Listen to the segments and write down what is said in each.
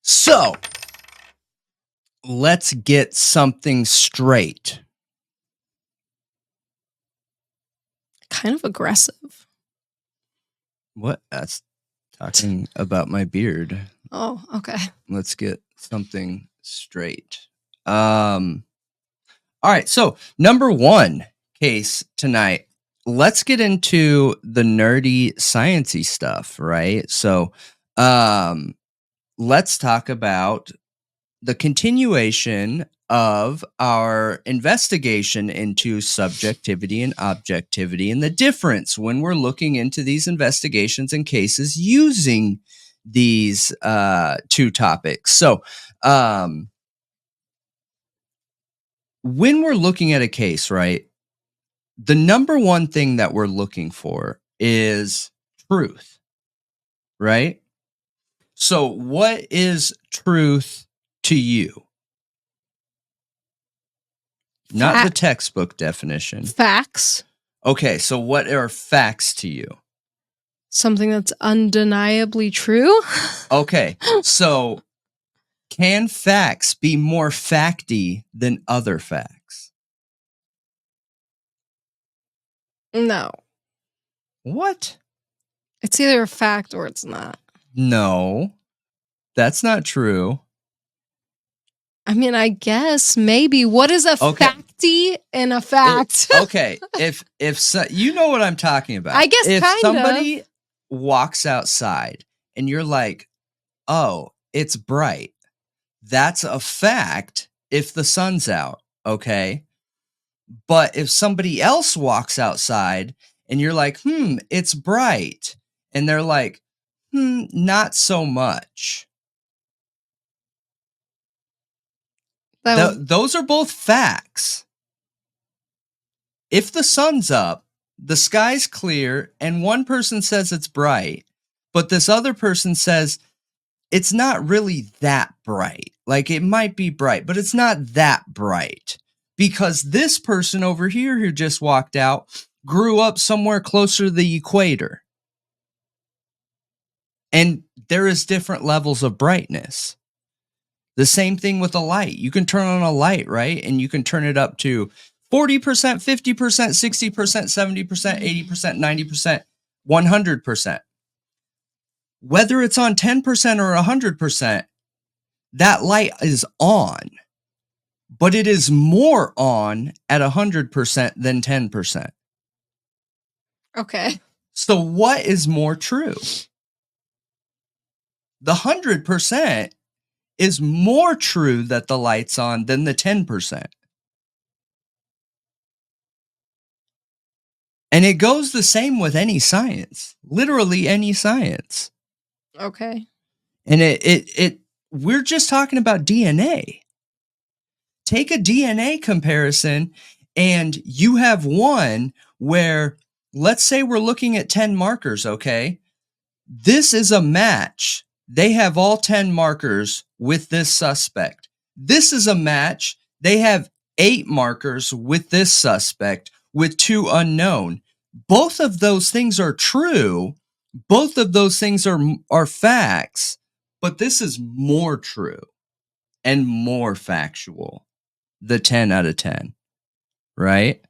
So, let's get something straight. Kind of aggressive. What? That's talking about my beard. Oh, okay. Let's get something straight. All right. So, number one case tonight. Let's get into the nerdy, sciencey stuff, right? So, let's talk about the continuation of our investigation into subjectivity and objectivity and the difference when we're looking into these investigations and cases using these two topics. So, when we're looking at a case, right, the number one thing that we're looking for is truth, right? So, what is truth to you? Not the textbook definition. Facts. Okay, so what are facts to you? Something that's undeniably true. Okay, so can facts be more facty than other facts? No. What? It's either a fact or it's not. No, that's not true. I mean, I guess maybe. What is a facty and a fact? Okay, if you know what I'm talking about. I guess if kind somebody of. walks outside and you're like, "Oh, it's bright." That's a fact if the sun's out, okay? But if somebody else walks outside and you're like, it's bright, and they're like, not so much. Those are both facts. If the sun's up, the sky's clear, and one person says it's bright, but this other person says it's not really that bright. Like, it might be bright, but it's not that bright. Because this person over here who just walked out grew up somewhere closer to the equator. And there is different levels of brightness. The same thing with a light. You can turn on a light, right? And you can turn it up to 40%, 50%, 60%, 70%, 80%, 90%, 100%. Whether it's on 10% or 100%, that light is on. But it is more on at 100% than 10%. Okay. So what is more true? The 100% is more true that the light's on than the 10%. And it goes the same with any science, literally any science. Okay. And we're just talking about DNA. Take a DNA comparison and you have one where, let's say we're looking at 10 markers, okay? This is a match. They have all 10 markers with this suspect. This is a match. They have 8 markers with this suspect with 2 unknown. Both of those things are true. Both of those things are facts, but this is more true and more factual. The 10 out of 10, right?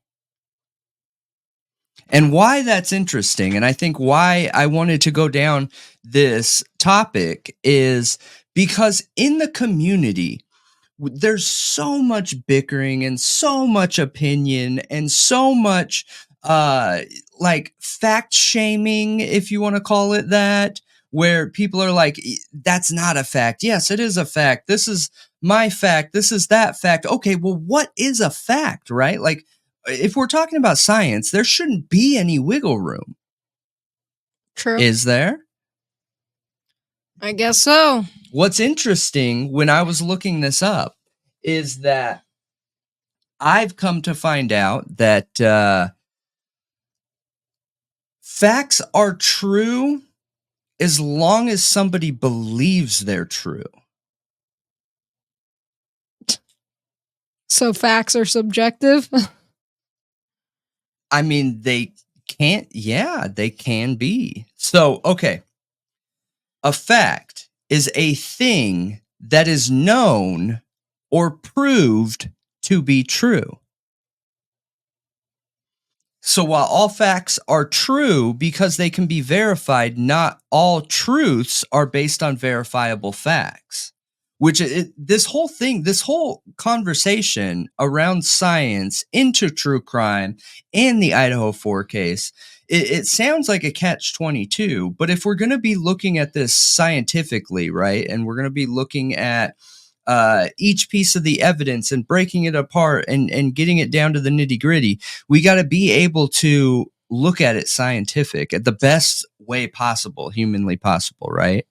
And why that's interesting, and I think why I wanted to go down this topic is because in the community, there's so much bickering and so much opinion and so much like fact shaming, if you want to call it that, where people are like, that's not a fact. Yes, it is a fact. This is my fact. This is that fact. Okay, well, what is a fact, right? Like, if we're talking about science, there shouldn't be any wiggle room. True. Is there? I guess so. What's interesting when I was looking this up is that I've come to find out that facts are true as long as somebody believes they're true. So facts are subjective? I mean, they can be. So, okay. A fact is a thing that is known or proved to be true. So while all facts are true because they can be verified, not all truths are based on verifiable facts. Which this whole conversation around science into true crime and the Idaho 4 case, it sounds like a catch-22. But if we're going to be looking at this scientifically, right, and we're going to be looking at each piece of the evidence and breaking it apart and getting it down to the nitty-gritty, we got to be able to look at it scientific at the best way possible, humanly possible, right?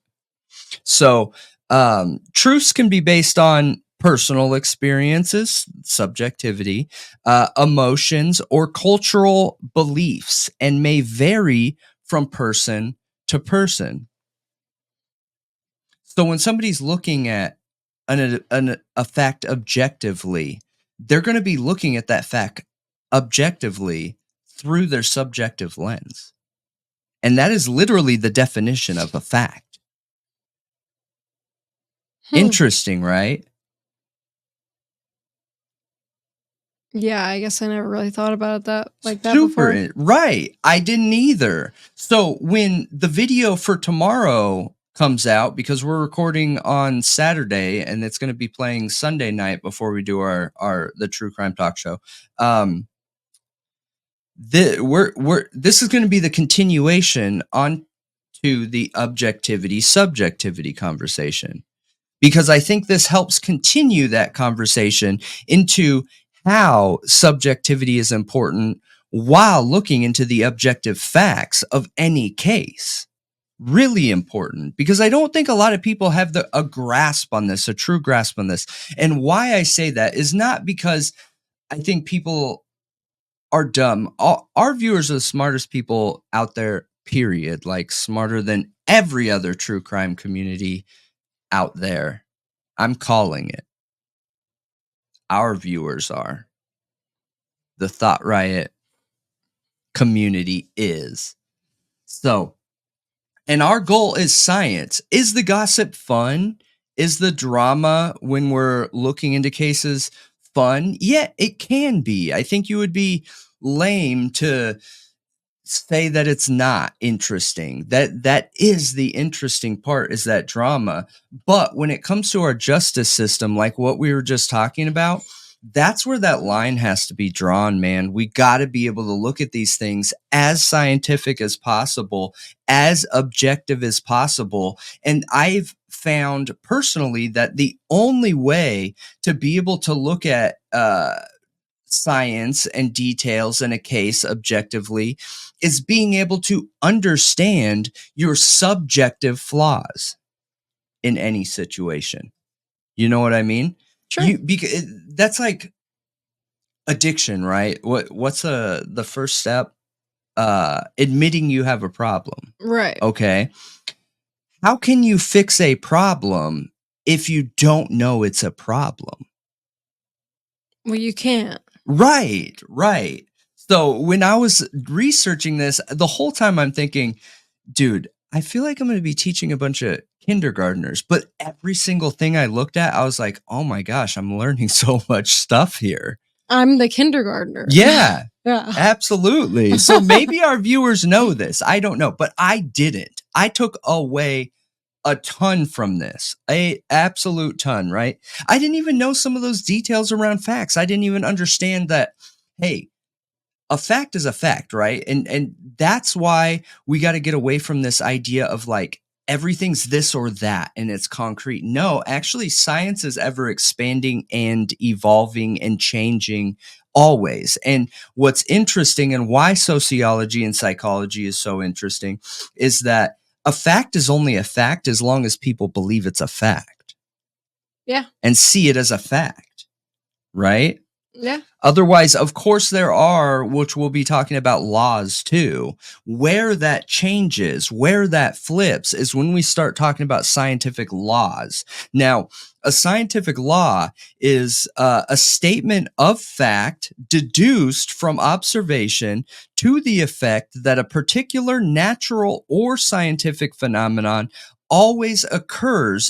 So truths can be based on personal experiences, subjectivity, emotions, or cultural beliefs, and may vary from person to person. So when somebody's looking at a fact objectively, they're going to be looking at that fact objectively through their subjective lens. And that is literally the definition of a fact. Interesting, right? Yeah, I guess I never really thought about that that before. Right. I didn't either. So when the video for tomorrow comes out, because we're recording on Saturday and it's going to be playing Sunday night before we do the True Crime Talk Show. This is going to be the continuation on to the objectivity subjectivity conversation, because I think this helps continue that conversation into how subjectivity is important while looking into the objective facts of any case. Really important, because I don't think a lot of people have a grasp on this, a true grasp on this. And why I say that is not because I think people are dumb. Our viewers are the smartest people out there, period. Like smarter than every other true crime community out there. I'm calling it. Our viewers are. The Thought Riot community is. So, and our goal is science. Is the gossip fun? Is the drama when we're looking into cases fun? Yeah, it can be. I think you would be lame to say that it's not interesting. That is the interesting part, is that drama. But when it comes to our justice system, like what we were just talking about, that's where that line has to be drawn, man. We got to be able to look at these things as scientific as possible, as objective as possible. And I've found personally that the only way to be able to look at science and details in a case objectively is being able to understand your subjective flaws in any situation. You know what I mean? Sure. Because that's like addiction, right? What's the first step? Admitting you have a problem. Right. Okay. How can you fix a problem if you don't know it's a problem? Well, you can't. Right. So when I was researching this, the whole time I'm thinking, dude, I feel like I'm going to be teaching a bunch of kindergartners, but every single thing I looked at, I was like, oh my gosh, I'm learning so much stuff here. I'm the kindergartner. Yeah. Yeah. Absolutely. So maybe our viewers know this. I don't know, but I didn't. I took away a ton from this, a absolute ton, right? I didn't even know some of those details around facts. I didn't even understand that, hey, a fact is a fact, right? And that's why we got to get away from this idea of like everything's this or that and it's concrete. No, actually science is ever expanding and evolving and changing always. And what's interesting and why sociology and psychology is so interesting is that a fact is only a fact as long as people believe it's a fact. Yeah. And see it as a fact, right? Yeah. Otherwise, of course, there are, which we'll be talking about, laws too. Where that changes, where that flips is when we start talking about scientific laws. Now, a scientific law is a statement of fact deduced from observation to the effect that a particular natural or scientific phenomenon always occurs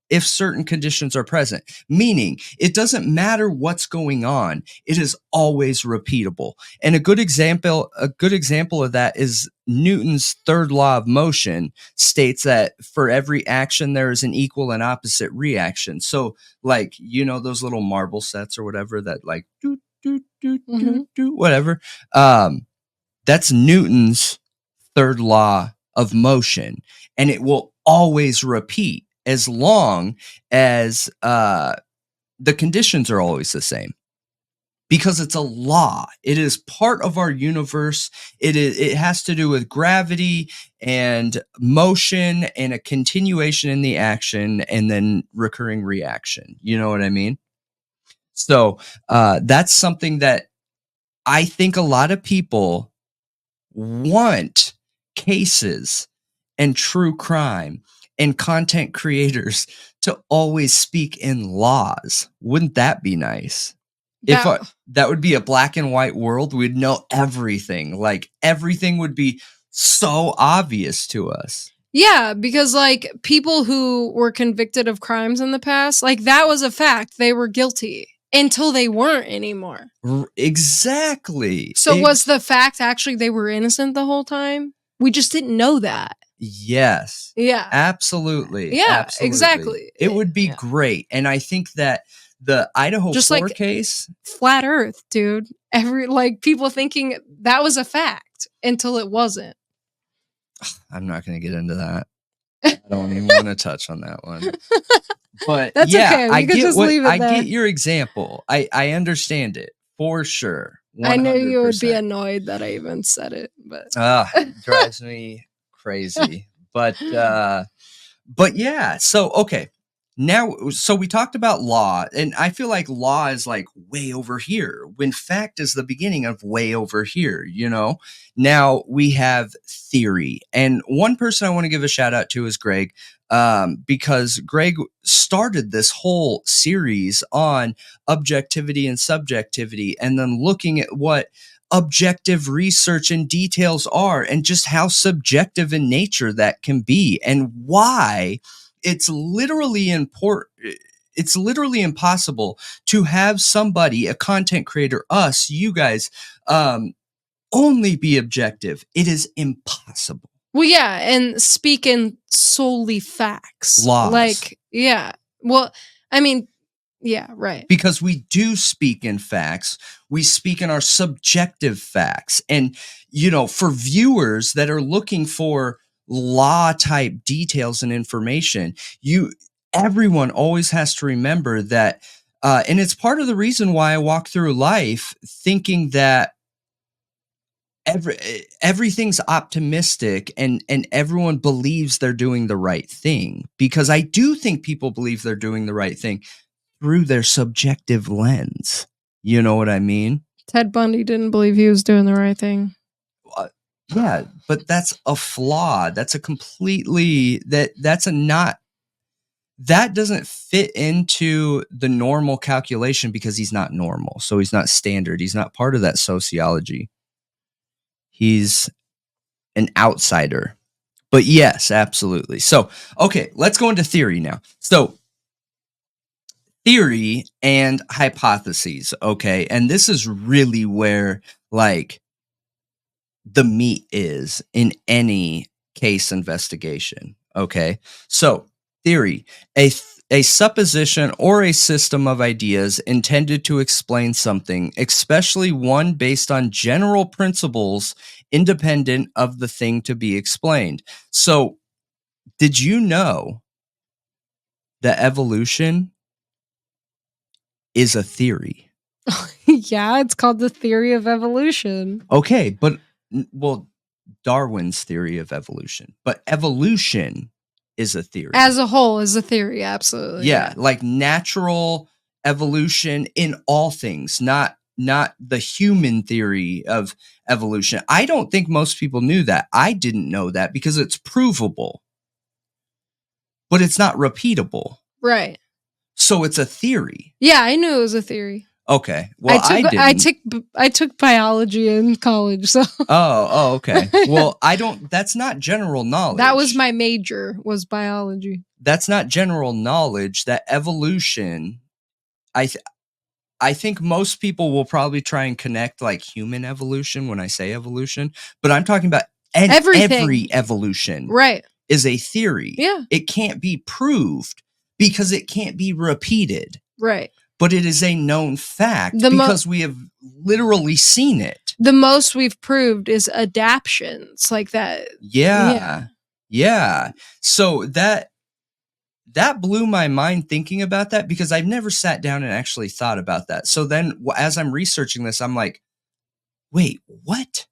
if certain conditions are present, meaning it doesn't matter what's going on. It is always repeatable. And a good example of that is Newton's third law of motion states that for every action, there is an equal and opposite reaction. So like, those little marble sets or whatever that like, do, do, do, do, do, whatever. That's Newton's third law of motion, and it will always repeat as long as the conditions are always the same, because it's a law. It is part of our universe. It has to do with gravity and motion and a continuation in the action and then recurring reaction. You know what I mean? So that's something that I think a lot of people want cases and true crime and content creators to always speak in laws. Wouldn't that be nice? If that would be a black and white world, we'd know everything. Like everything would be so obvious to us. Yeah, because like people who were convicted of crimes in the past, like that was a fact. They were guilty until they weren't anymore. Exactly. So was the fact actually they were innocent the whole time? We just didn't know that. Yes. Yeah. Absolutely. Yeah, absolutely. exactly. It would be great. And I think that the Idaho just 4 like case, flat earth, dude. People thinking that was a fact until it wasn't. I'm not going to get into that. I don't even want to touch on that one. But that's okay. I there. get your example. I understand it for sure. 100%. I knew you would be annoyed that I even said it, but it drives me crazy. But yeah. So okay. Now, so we talked about law, and I feel like law is like way over here when fact is the beginning of way over here, Now we have theory. And one person I want to give a shout out to is Greg, because Greg started this whole series on objectivity and subjectivity, and then looking at what objective research and details are and just how subjective in nature that can be and why it's literally impossible to have somebody, a content creator, us, you guys, only be objective. It is impossible. Well, yeah, and speak in solely facts. Laws. Like, yeah. Well, I mean, yeah, right. Because we do speak in facts. We speak in our subjective facts. And, for viewers that are looking for law type details and information, everyone always has to remember that, and it's part of the reason why I walk through life thinking that everything's optimistic and everyone believes they're doing the right thing, because I do think people believe they're doing the right thing through their subjective lens. You know what I mean? Ted Bundy didn't believe he was doing the right thing. Yeah, but that's a flaw. That's a completely that doesn't fit into the normal calculation because he's not normal. So he's not standard. He's not part of that sociology. He's an outsider. But yes, absolutely. So, okay, let's go into theory now. So, theory and hypotheses, okay? And this is really where like the meat is in any case investigation. Okay. So theory, a supposition or a system of ideas intended to explain something, especially one based on general principles independent of the thing to be explained. So did you know that evolution is a theory? Yeah, it's called the theory of evolution. Okay, but Darwin's theory of evolution, but evolution is a theory. As a whole is a theory, absolutely. Yeah, like natural evolution in all things, not the human theory of evolution. I don't think most people knew that. I didn't know that because it's provable, but it's not repeatable. Right. So it's a theory. Yeah, I knew it was a theory. Okay. Well, I took biology in college, so. Oh, okay. Well, that's not general knowledge. That was my major, was biology. that's not general knowledge. That evolution, I think most people will probably try and connect like human evolution when I say evolution, but I'm talking about Everything. every evolution Right. is a theory. Yeah. It can't be proved because it can't be repeated. Right. But it is a known fact The because we have literally seen it. The most we've proved is adaptions like that. Yeah. So that blew my mind thinking about that because I've never sat down and actually thought about that. So then as I'm researching this, I'm like, wait, what?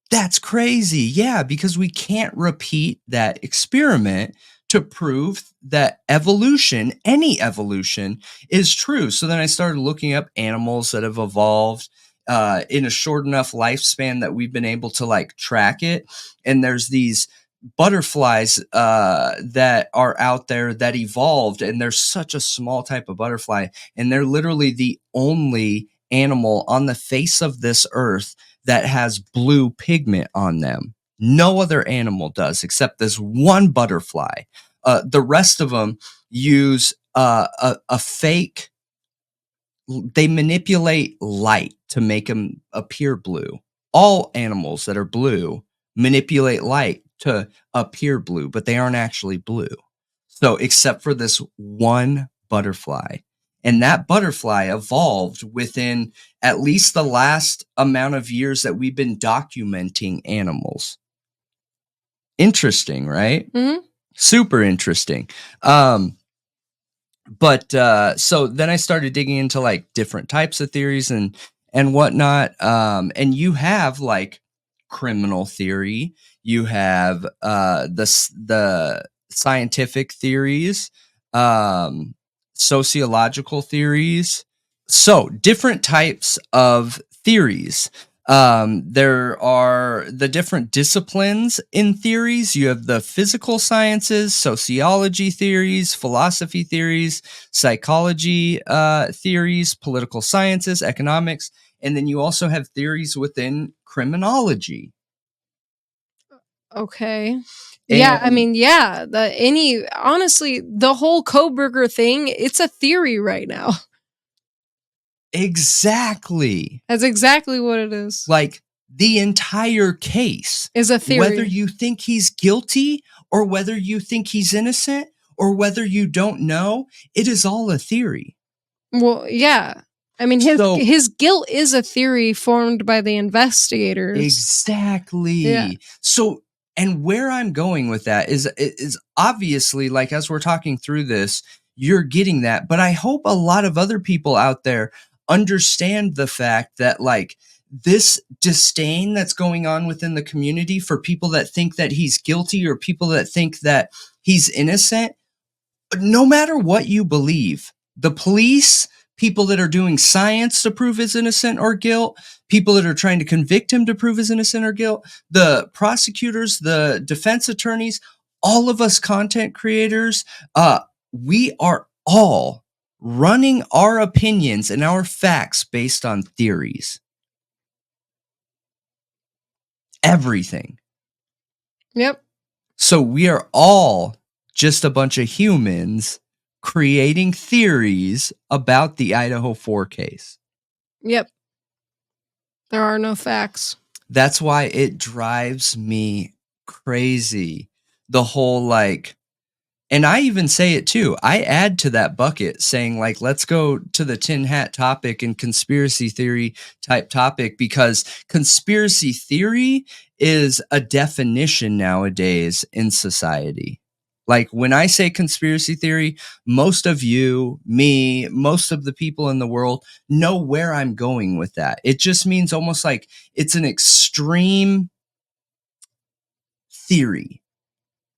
That's crazy. Yeah, because we can't repeat that experiment to prove that evolution, any evolution, is true. So then I started looking up animals that have evolved in a short enough lifespan that we've been able to like track it. And there's these butterflies that are out there that evolved, and they're such a small type of butterfly, and they're literally the only animal on the face of this earth that has blue pigment on them. No other animal does except this one butterfly. The rest of them use a fake. They manipulate light to make them appear blue. All animals that are blue manipulate light to appear blue, but they aren't actually blue. So, except for this one butterfly. And that butterfly evolved within at least the last amount of years that we've been documenting animals. Interesting, right? Mm-hmm. Super interesting. But so then I started digging into like different types of theories and whatnot. And you have like criminal theory, you have the scientific theories, sociological theories. So different types of theories. There are the different disciplines in theories. You have the physical sciences, sociology theories, philosophy theories, psychology theories, political sciences, economics, and then you also have theories within criminology. Okay. Yeah, I mean, yeah. Honestly, the whole Kohberger thing, it's a theory right now. Exactly. That's exactly what it is. Like the entire case is a theory. Whether you think he's guilty or whether you think he's innocent or whether you don't know, it is all a theory. Well, yeah. I mean, his guilt is a theory formed by the investigators. Exactly. Yeah. So, and where I'm going with that is obviously, like, as we're talking through this, you're getting that. But I hope a lot of other people out there understand the fact that, like, this disdain that's going on within the community for people that think that he's guilty or people that think that he's innocent, no matter what you believe, the police, people that are doing science to prove his innocent or guilt, people that are trying to convict him to prove his innocent or guilt, the prosecutors, the defense attorneys, all of us content creators, we are all running our opinions and our facts based on theories. Everything. Yep. So we are all just a bunch of humans creating theories about the Idaho 4 case. Yep. There are no facts. That's why it drives me crazy. The whole, like, and I even say it too. I add to that bucket saying, like, let's go to the tin hat topic and conspiracy theory type topic, because conspiracy theory is a definition nowadays in society. Like, when I say conspiracy theory, most of you, me, most of the people in the world know where I'm going with that. It just means almost like it's an extreme theory,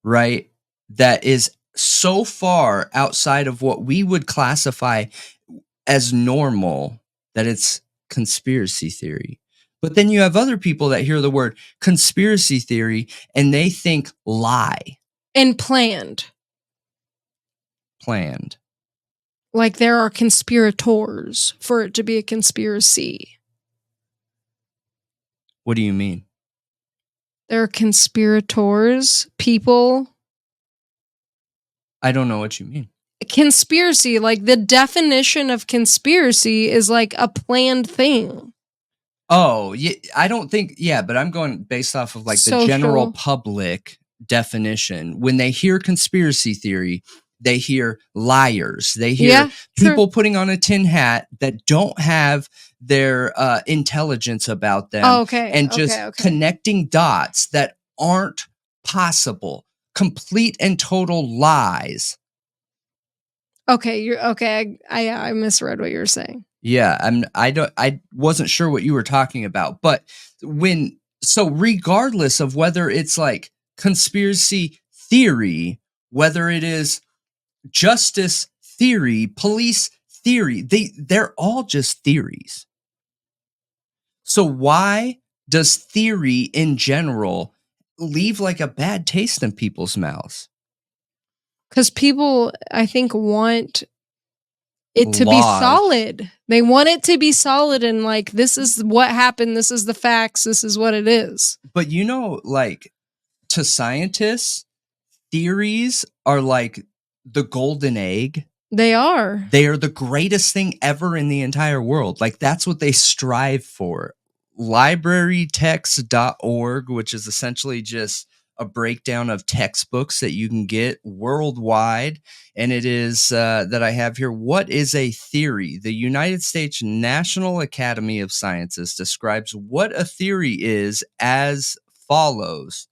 right? That is so far outside of what we would classify as normal that it's conspiracy theory. But then you have other people that hear the word conspiracy theory and they think lie. And planned. Like there are conspirators for it to be a conspiracy. What do you mean? There are conspirators, people I don't know what you mean. Conspiracy, like the definition of conspiracy is like a planned thing. Oh, yeah, I don't think, yeah, but I'm going based off of like the general Social. public definition. When they hear conspiracy theory, they hear liars. They hear Yeah, true. people putting on a tin hat that don't have their intelligence about them Oh, okay. and just connecting dots that aren't possible. Complete and total lies. Okay, you're okay. I misread what you were saying. Yeah, I wasn't sure what you were talking about, but regardless of whether it's like conspiracy theory, whether it is justice theory, police theory, they're all just theories. So why does theory in general leave like a bad taste in people's mouths? Because people, I think, want it to be Laws. solid. They want it to be solid and like, this is what happened. This is the facts. This is what it is. But you know, like to scientists, theories are like the golden egg. They are. They are the greatest thing ever in the entire world. Like that's what they strive for. Librarytext.org, which is essentially just a breakdown of textbooks that you can get worldwide. And it is that I have here. What is a theory? The United States National Academy of Sciences describes what a theory is as follows.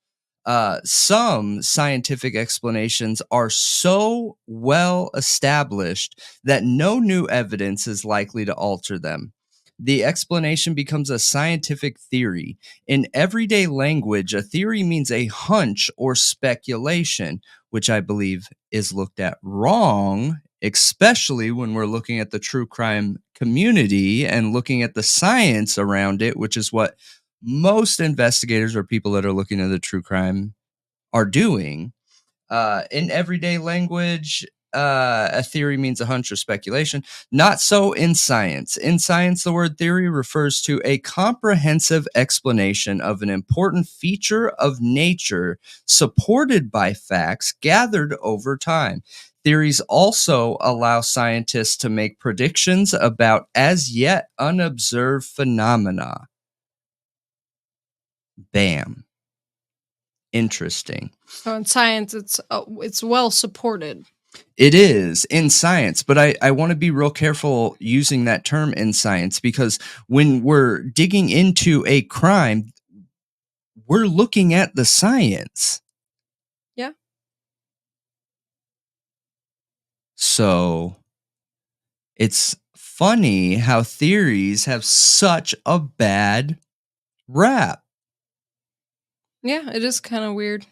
Some scientific explanations are so well established that no new evidence is likely to alter them. The explanation becomes a scientific theory. In everyday language, a theory means a hunch or speculation, which I believe is looked at wrong, especially when we're looking at the true crime community and looking at the science around it, which is what most investigators or people that are looking at the true crime are doing. In everyday language, a theory means a hunch or speculation. Not so in science. In science, the word theory refers to a comprehensive explanation of an important feature of nature supported by facts gathered over time. Theories also allow scientists to make predictions about as yet unobserved phenomena. Bam. Interesting. So in science, it's well supported. It is in science, but I want to be real careful using that term in science because when we're digging into a crime, we're looking at the science. Yeah. So it's funny how theories have such a bad rap. Yeah, it is kind of weird.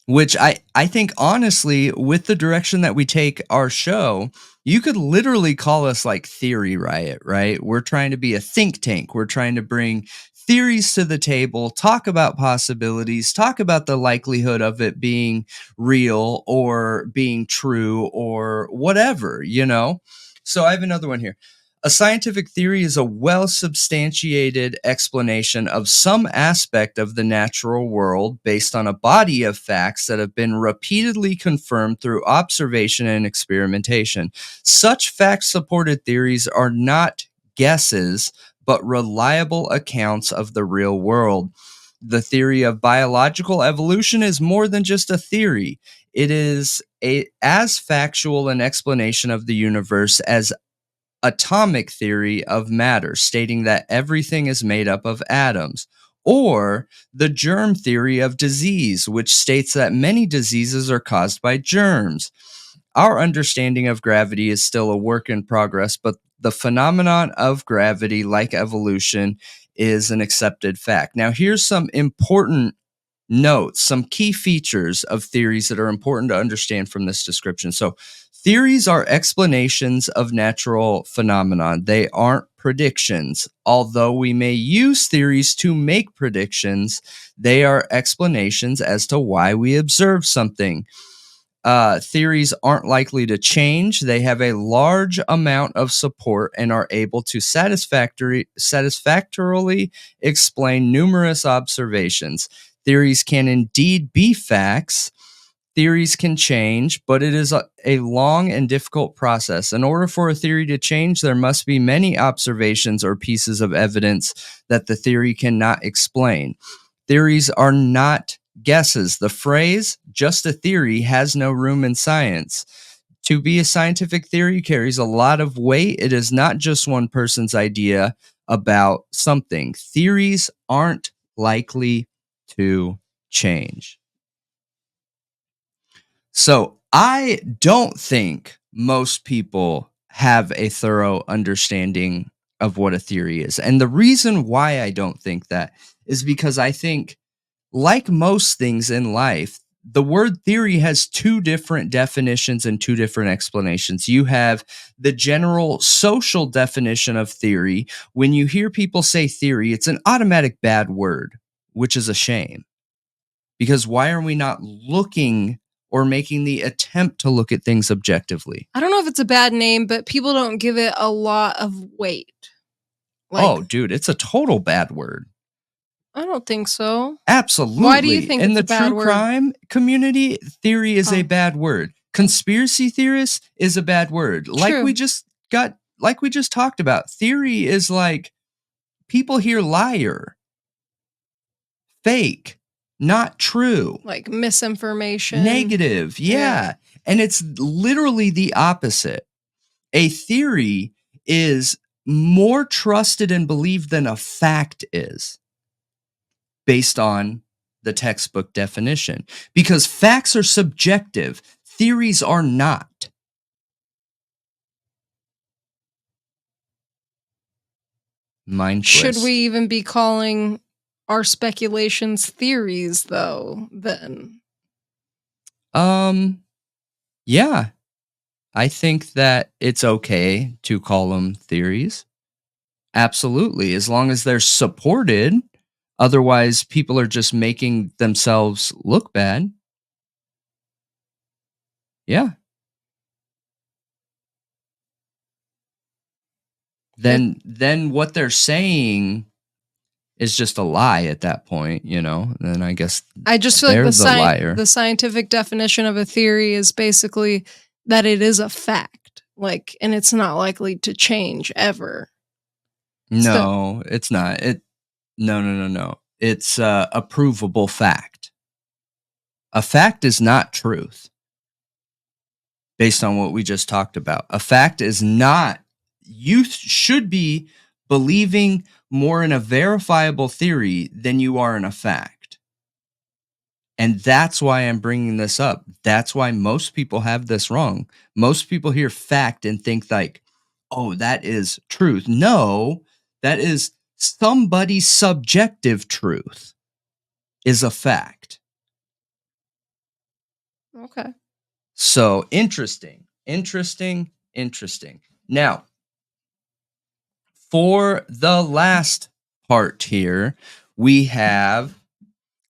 Which I think, honestly, with the direction that we take our show, you could literally call us like Theory Riot, right? We're trying to be a think tank. We're trying to bring theories to the table, talk about possibilities, talk about the likelihood of it being real or being true or whatever, you know? So I have another one here. A scientific theory is a well-substantiated explanation of some aspect of the natural world based on a body of facts that have been repeatedly confirmed through observation and experimentation. Such fact-supported theories are not guesses, but reliable accounts of the real world. The theory of biological evolution is more than just a theory. It is as factual an explanation of the universe as atomic theory of matter, stating that everything is made up of atoms, or the germ theory of disease, which states that many diseases are caused by germs. Our understanding of gravity is still a work in progress, but the phenomenon of gravity, like evolution, is an accepted fact. Now, here's some important notes, some key features of theories that are important to understand from this description. So, theories are explanations of natural phenomenon. They aren't predictions. Although we may use theories to make predictions, they are explanations as to why we observe something. Theories aren't likely to change. They have a large amount of support and are able to satisfactorily explain numerous observations. Theories can indeed be facts, theories can change, but it is a long and difficult process. In order for a theory to change, there must be many observations or pieces of evidence that the theory cannot explain. Theories are not guesses. The phrase, just a theory, has no room in science. To be a scientific theory carries a lot of weight. It is not just one person's idea about something. Theories aren't likely to change. So I don't think most people have a thorough understanding of what a theory is. And the reason why I don't think that is because I think, like most things in life, the word theory has two different definitions and two different explanations. You have the general social definition of theory. When you hear people say theory, it's an automatic bad word, which is a shame. Because why are we not looking or making the attempt to look at things objectively? I don't know if it's a bad name, but people don't give it a lot of weight. Oh, dude, it's a total bad word. I don't think so. Absolutely. Why do you think in it's the a bad true word? crime community, theory is a bad word. Conspiracy theorist is a bad word. Like we just talked about. Theory is like, people hear liar, fake, not true, like misinformation, negative. Yeah. And it's literally the opposite. A theory is more trusted and believed than a fact is, based on the textbook definition, because facts are subjective. Theories are not. Mind twist. Should we even be calling our speculations theories, though, then? Yeah. I think that it's okay to call them theories. Absolutely, as long as they're supported. Otherwise, people are just making themselves look bad. Yeah. Then what they're saying is just a lie at that point, you know? Then I guess I just feel like the scientific definition of a theory is basically that it is a fact, like, and it's not likely to change ever. No, it's not. No. It's a provable fact. A fact is not truth, based on what we just talked about. A fact is not. You should be believing more in a verifiable theory than you are in a fact. And that's why I'm bringing this up. That's why most people have this wrong. Most people hear fact and think like, oh, that is truth. No, that is somebody's subjective truth is a fact. Okay. So interesting. Now, for the last part here, we have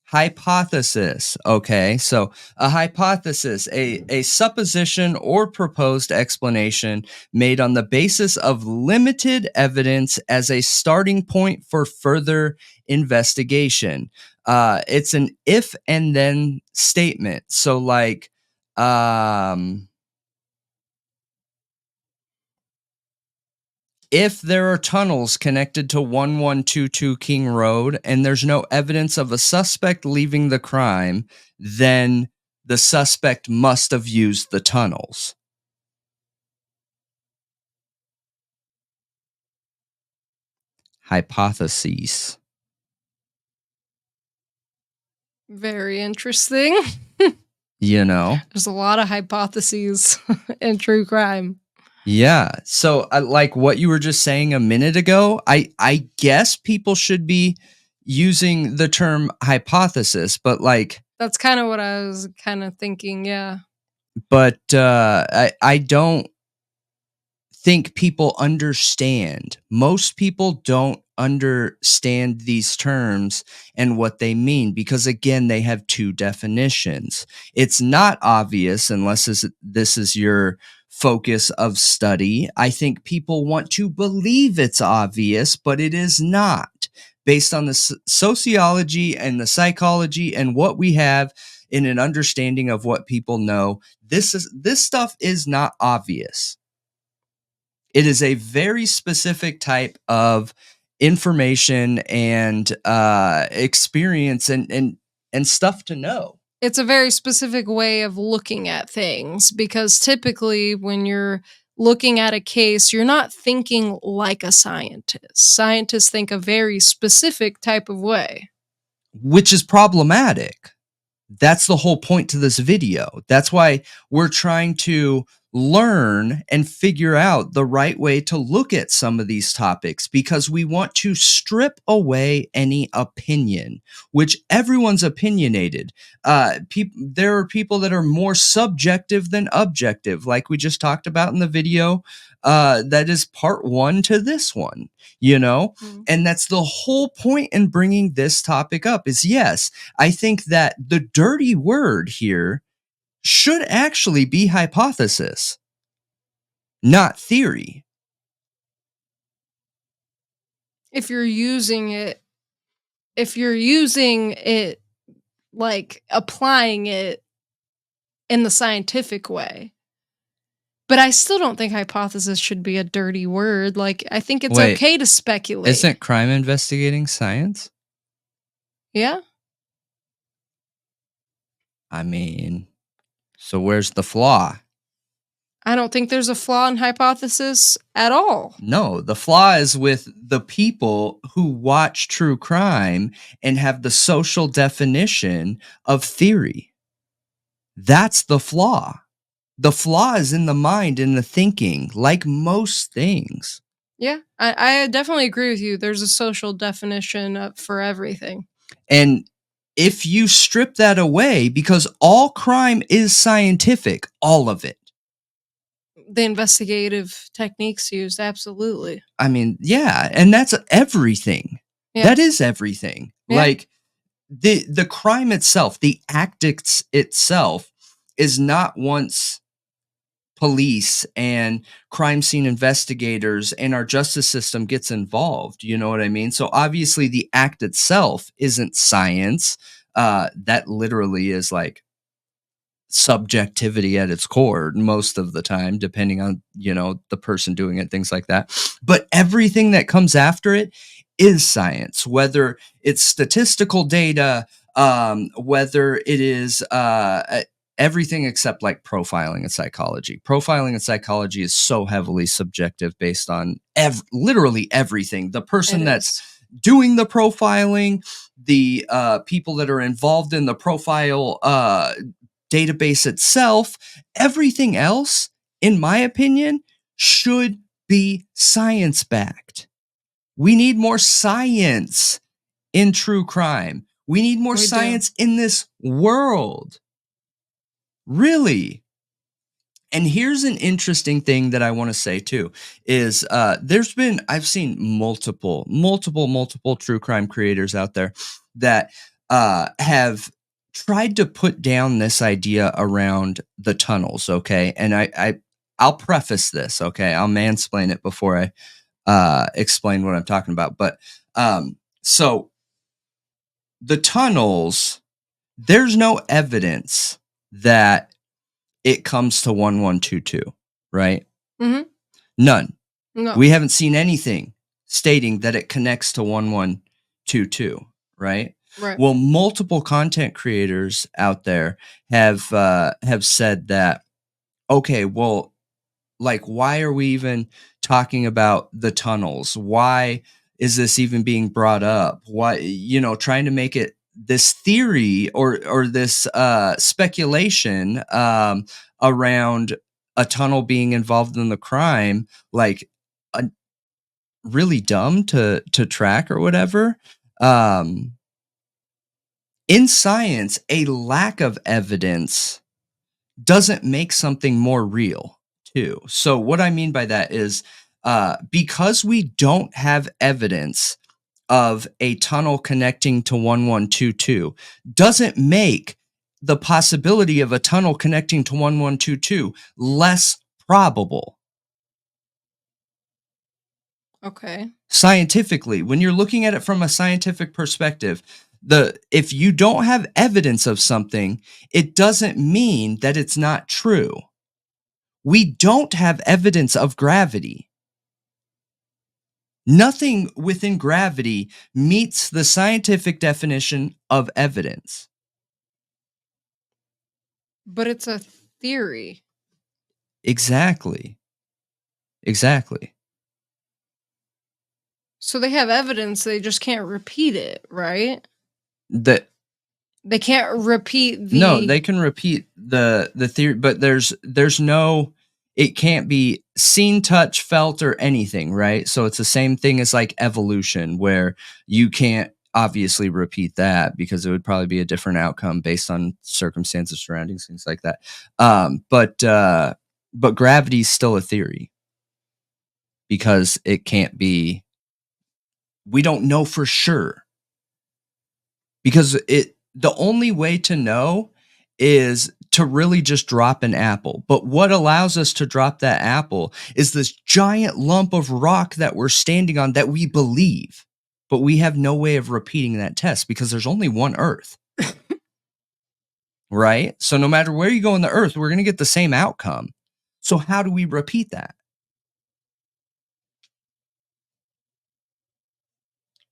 hypothesis. Okay, so a hypothesis, a supposition or proposed explanation made on the basis of limited evidence as a starting point for further investigation. It's an if and then statement. So like, if there are tunnels connected to 1122 King Road and there's no evidence of a suspect leaving the crime, then the suspect must have used the tunnels. Hypotheses. Very interesting. You know? There's a lot of hypotheses in true crime. Yeah. So like what you were just saying a minute ago, I guess people should be using the term hypothesis, but like... That's kind of what I was kind of thinking, yeah. But I don't think people understand. Most people don't understand these terms and what they mean because, again, they have two definitions. It's not obvious unless this is your focus of study. I think people want to believe it's obvious, but it is not. Based on the sociology and the psychology and what we have, in an understanding of what people know. This stuff is not obvious. It is a very specific type of information and experience and stuff to know. It's a very specific way of looking at things, because typically when you're looking at a case, you're not thinking like a scientist. Scientists think a very specific type of way, which is problematic. That's the whole point to this video. That's why we're trying to learn and figure out the right way to look at some of these topics, because we want to strip away any opinion, which everyone's opinionated. There are people that are more subjective than objective, like we just talked about in the video. That is part one to this one, and that's the whole point in bringing this topic up is, yes, I think that the dirty word here should actually be hypothesis, not theory. If you're using it like applying it in the scientific way. But I still don't think hypothesis should be a dirty word. Like, I think it's okay to speculate. Isn't crime investigating science? Yeah. I mean, so where's the flaw? I don't think there's a flaw in hypothesis at all. No, the flaw is with the people who watch true crime and have the social definition of theory. That's the flaw. The flaw is in the mind and the thinking, like most things. Yeah, I definitely agree with you. There's a social definition for everything. And if you strip that away, because all crime is scientific, all of it. The investigative techniques used, absolutely. I mean, yeah, and that's everything. Yeah. That is everything. Yeah. Like, the crime itself, the act itself, is not once police and crime scene investigators and our justice system gets involved. You know what I mean? So obviously the act itself isn't science. That literally is like subjectivity at its core most of the time, depending on, the person doing it, things like that. But everything that comes after it is science, whether it's statistical data, whether it is everything except like profiling and psychology. Profiling and psychology is so heavily subjective based on literally everything. The person that's doing the profiling, the people that are involved in the profile database itself, everything else, in my opinion, should be science-backed. We need more science in true crime. We need more science in this world. Really. And here's an interesting thing that I want to say too, is I've seen multiple true crime creators out there that have tried to put down this idea around the tunnels, okay? And I'll preface this, okay? I'll mansplain it before I explain what I'm talking about. But so the tunnels, there's no evidence that it comes to 1122, right? Mm-hmm. None. No. We haven't seen anything stating that it connects to 1122, right? Right. Well, multiple content creators out there have said that, okay, well, like, why are we even talking about the tunnels? Why is this even being brought up? Why, trying to make it this theory or this speculation around a tunnel being involved in the crime, like really dumb to track or whatever. In science, a lack of evidence doesn't make something more real too. So what I mean by that is because we don't have evidence of a tunnel connecting to 1122 doesn't make the possibility of a tunnel connecting to 1122 less probable. Okay. Scientifically, when you're looking at it from a scientific perspective, If you don't have evidence of something, it doesn't mean that it's not true. We don't have evidence of gravity. Nothing within gravity meets the scientific definition of evidence. But it's a theory. Exactly. So they have evidence, they just can't repeat it, right? That They can't repeat the... No, they can repeat the theory, but there's no, it can't be seen, touched, felt, or anything, right? So it's the same thing as like evolution, where you can't obviously repeat that because it would probably be a different outcome based on circumstances, surroundings, things like that. But gravity is still a theory because it can't be. We don't know for sure because the only way to know is to really just drop an apple. But what allows us to drop that apple is this giant lump of rock that we're standing on that we believe, but we have no way of repeating that test because there's only one Earth. Right? So no matter where you go on the Earth, we're going to get the same outcome. So how do we repeat that?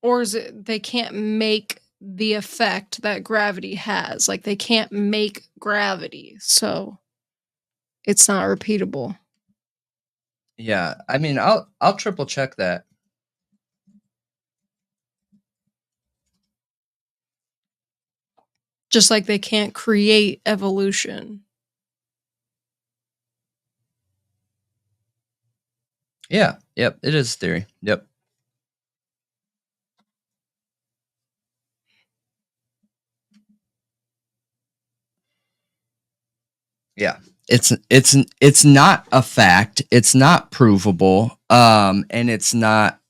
Or is it they can't make the effect that gravity has? Like they can't make gravity, so it's not repeatable. Yeah, I mean, I'll triple check that. Just like they can't create evolution. Yeah, yep, it is theory. Yep. Yeah. It's not a fact, it's not provable, and it's not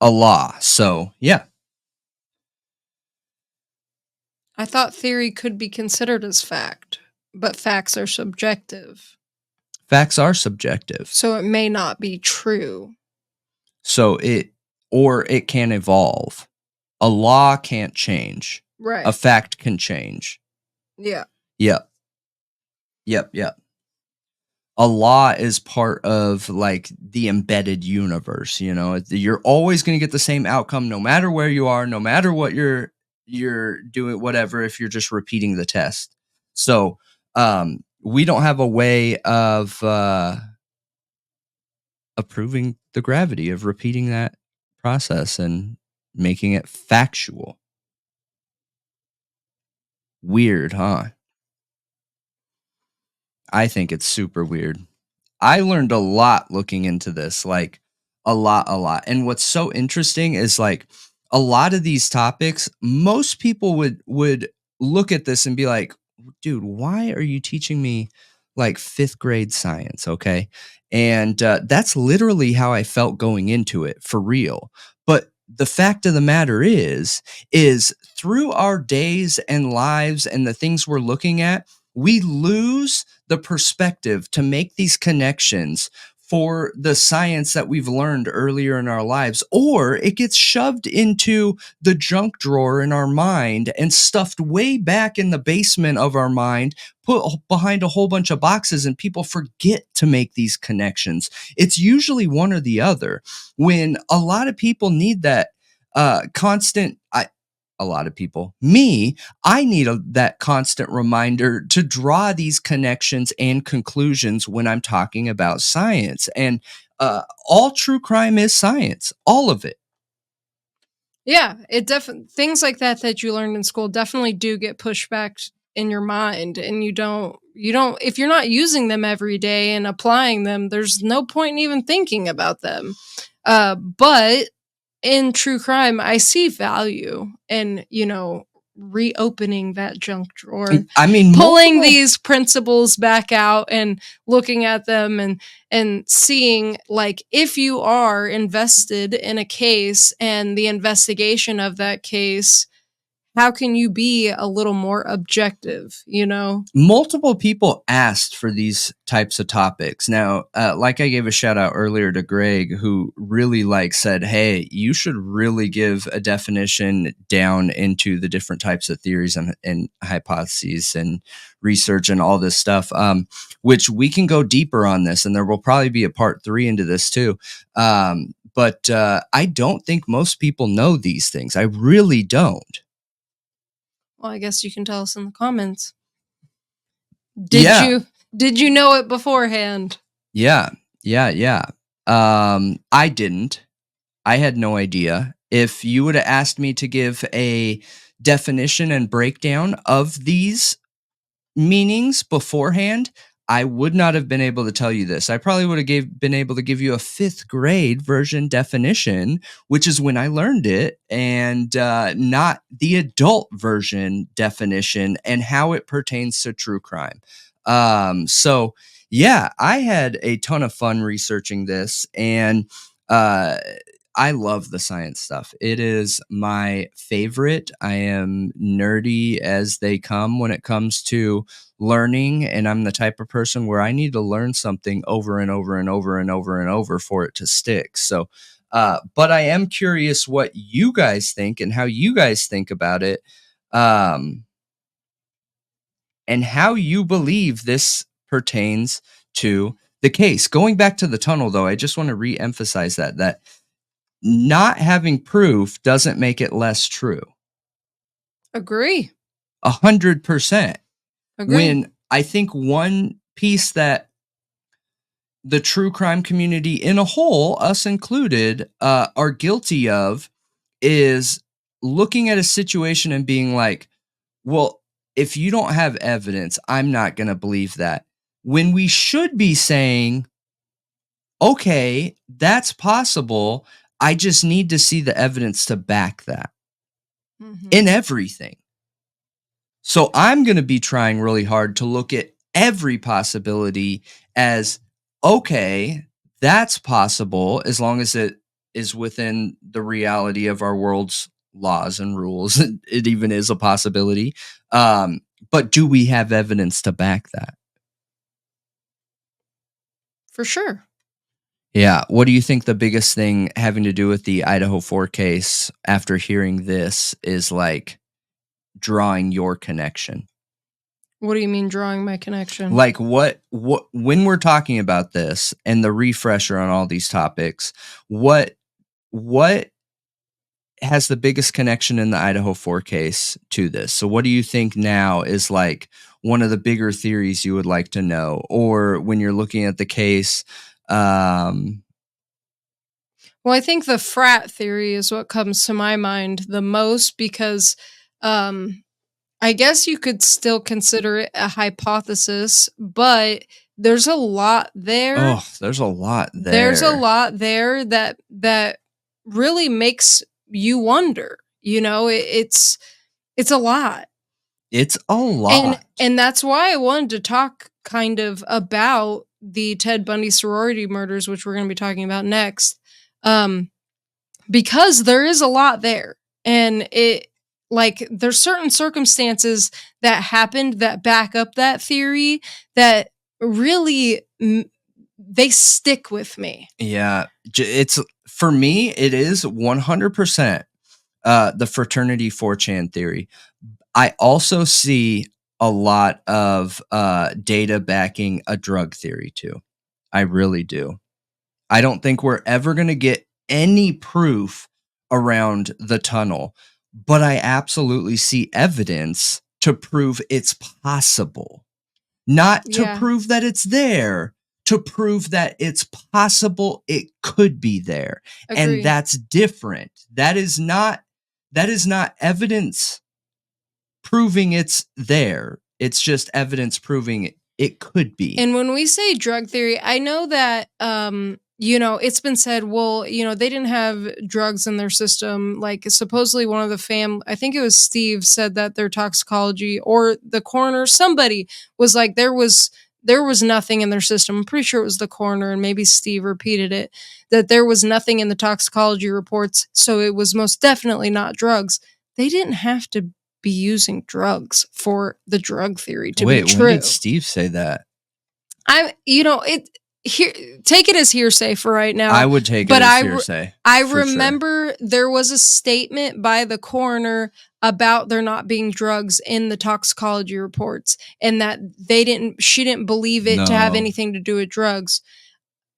a law. So, yeah. I thought theory could be considered as fact, but facts are subjective. Facts are subjective. So it may not be true. So it can evolve. A law can't change. Right. A fact can change. Yeah. Yep. A law is part of like the embedded universe, you know. You're always going to get the same outcome no matter where you are, no matter what you're doing, whatever, if you're just repeating the test. So, we don't have a way of proving the gravity of repeating that process and making it factual. Weird, huh? I think it's super weird. I learned a lot looking into this, like a lot. And what's so interesting is like a lot of these topics, most people would look at this and be like, dude, why are you teaching me like 5th grade science? Okay. And that's literally how I felt going into it, for real. But the fact of the matter is through our days and lives and the things we're looking at, we lose the perspective to make these connections for the science that we've learned earlier in our lives, or it gets shoved into the junk drawer in our mind and stuffed way back in the basement of our mind, put behind a whole bunch of boxes, and people forget to make these connections. It's usually one or the other. When a lot of people need that constant, a lot of people, me, I need that constant reminder to draw these connections and conclusions when I'm talking about science. And all true crime is science, all of it. Yeah, it definitely, things like that you learned in school definitely do get pushed back in your mind, and you don't, if you're not using them every day and applying them, there's no point in even thinking about them. But in true crime, I see value in, reopening that junk drawer. I mean, pulling these principles back out and looking at them and seeing, like, if you are invested in a case and the investigation of that case how can you be a little more objective, you know? Multiple people asked for these types of topics. Now, like I gave a shout out earlier to Greg, who really said, hey, you should really give a definition down into the different types of theories and hypotheses and research and all this stuff, which we can go deeper on this. And there will probably be a part 3 into this too. But I don't think most people know these things. I really don't. Well, I guess you can tell us in the comments. Did you know it beforehand? Yeah. I didn't. I had no idea. If you would have asked me to give a definition and breakdown of these meanings beforehand, I would not have been able to tell you this. I probably would have been able to give you a 5th grade version definition, which is when I learned it, and not the adult version definition and how it pertains to true crime. So yeah, I had a ton of fun researching this, and I love the science stuff. It is my favorite. I am nerdy as they come when it comes to learning, and I'm the type of person where I need to learn something over and over and over and over and over for it to stick. So, but I am curious what you guys think and how you guys think about it, and how you believe this pertains to the case. Going back to the tunnel, though, I just want to re-emphasize that not having proof doesn't make it less true. Agree. 100%. Agree. When I think one piece that the true crime community in a whole, us included, are guilty of is looking at a situation and being like, well, if you don't have evidence, I'm not going to believe that. When we should be saying, okay, that's possible. I just need to see the evidence to back that in everything. So I'm going to be trying really hard to look at every possibility as, okay, that's possible as long as it is within the reality of our world's laws and rules. It even is a possibility. But do we have evidence to back that? For sure. Yeah. What do you think the biggest thing having to do with the Idaho 4 case after hearing this is drawing your connection? What do you mean drawing my connection? What when we're talking about this and the refresher on all these topics, what has the biggest connection in the Idaho 4 case to this? So what do you think now is one of the bigger theories you would like to know? Or when you're looking at the case, well, I think the frat theory is what comes to my mind the most because I guess you could still consider it a hypothesis, but there's a lot there. Oh, there's a lot there. There's a lot there that really makes you wonder. You know, it's a lot. It's a lot. And that's why I wanted to talk kind of about the Ted Bundy sorority murders, which we're going to be talking about next. Because there is a lot there, and there's certain circumstances that happened that back up that theory that really they stick with me. Yeah, it's for me. It is 100% the fraternity 4chan theory. I also see a lot of data backing a drug theory too. I really do. I don't think we're ever going to get any proof around the tunnel, but I absolutely see evidence to prove it's possible. Not to prove that it's there, to prove that it's possible it could be there. Agreed. And that's different. That is not evidence proving it's there. It's just evidence proving it could be. And when we say drug theory, I know that it's been said, well, they didn't have drugs in their system. Supposedly one of the I think it was Steve said that their toxicology, or the coroner, somebody was like, there was nothing in their system. I'm pretty sure it was the coroner, and maybe Steve repeated it, that there was nothing in the toxicology reports. So it was most definitely not drugs. They didn't have to be using drugs for the drug theory to Wait, be true. when did Steve say that? Take it as hearsay for right now. I would take it as hearsay. I for remember there was a statement by the coroner about there not being drugs in the toxicology reports, and that she didn't believe it to have No. anything to do with drugs.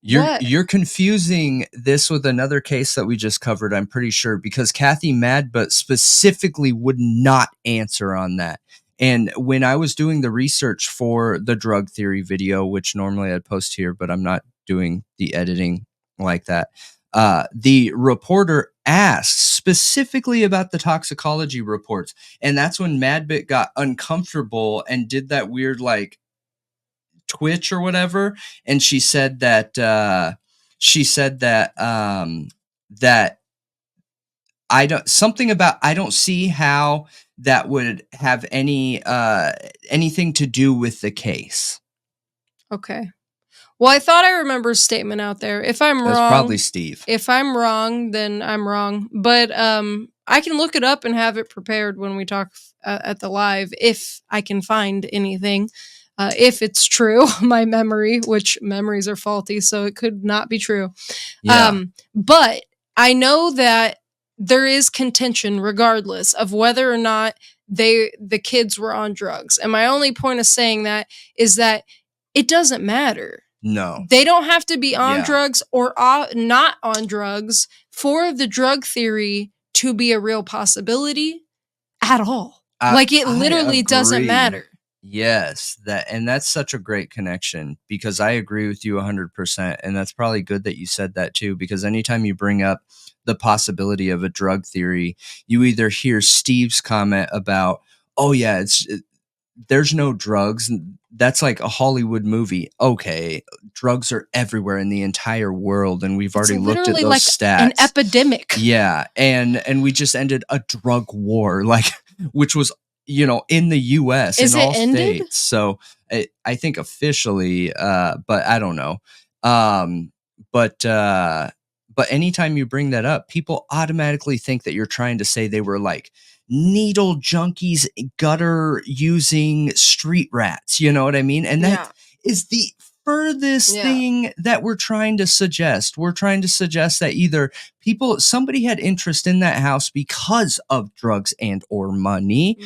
You're confusing this with another case that we just covered, I'm pretty sure, because Kathy Madbutt specifically would not answer on that. And when I was doing the research for the drug theory video, which normally I'd post here, but I'm not doing the editing like that, the reporter asked specifically about the toxicology reports. And that's when Madbutt got uncomfortable and did that weird, like, Twitch or whatever. And she said that, that I don't see how that would have anything to do with the case. Okay. Well, I thought I remember a statement out there. If I'm That's wrong, probably Steve. If I'm wrong, then I'm wrong. But I can look it up and have it prepared when we talk at the live, if I can find anything. If it's true, my memory, which memories are faulty, so it could not be true. Yeah. But I know that there is contention regardless of whether or not the kids were on drugs. And my only point of saying that is that it doesn't matter. No. They don't have to be on drugs or not on drugs for the drug theory to be a real possibility at all. It literally doesn't matter. Yes, that's such a great connection, because I agree with you 100%. And that's probably good that you said that too, because anytime you bring up the possibility of a drug theory, you either hear Steve's comment about, oh yeah, there's no drugs. That's like a Hollywood movie. Okay, drugs are everywhere in the entire world, and we've already looked at those like stats. An epidemic. Yeah, and we just ended a drug war, which was, in the U.S. Is in it all ended? states. So I think officially, but I don't know. But anytime you bring that up, people automatically think that you're trying to say they were like needle junkies, gutter using street rats. You know what I mean? And that is the furthest thing that we're trying to suggest. We're trying to suggest that either somebody had interest in that house because of drugs and or money,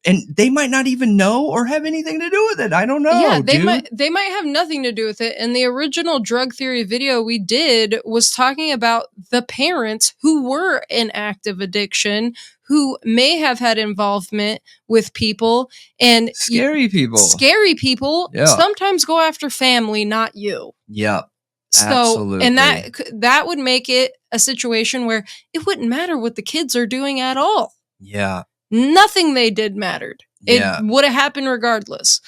and they might not even know or have anything to do with it. I don't know. Yeah, they might have nothing to do with it. And the original drug theory video we did was talking about the parents who were in active addiction, who may have had involvement with people, and scary people sometimes go after family, not you. Yep. So, absolutely. and that would make it a situation where it wouldn't matter what the kids are doing at all. Yeah. Nothing they did mattered. It would have happened regardless.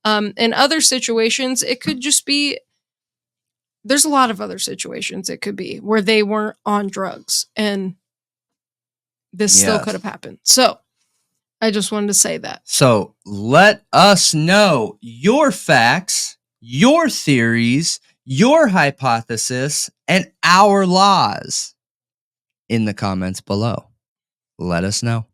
In other situations, it could just be, there's a lot of other situations it could be where they weren't on drugs, and this still could have happened. So I just wanted to say that. So let us know your facts, your theories, your hypothesis, and our laws in the comments below. Let us know.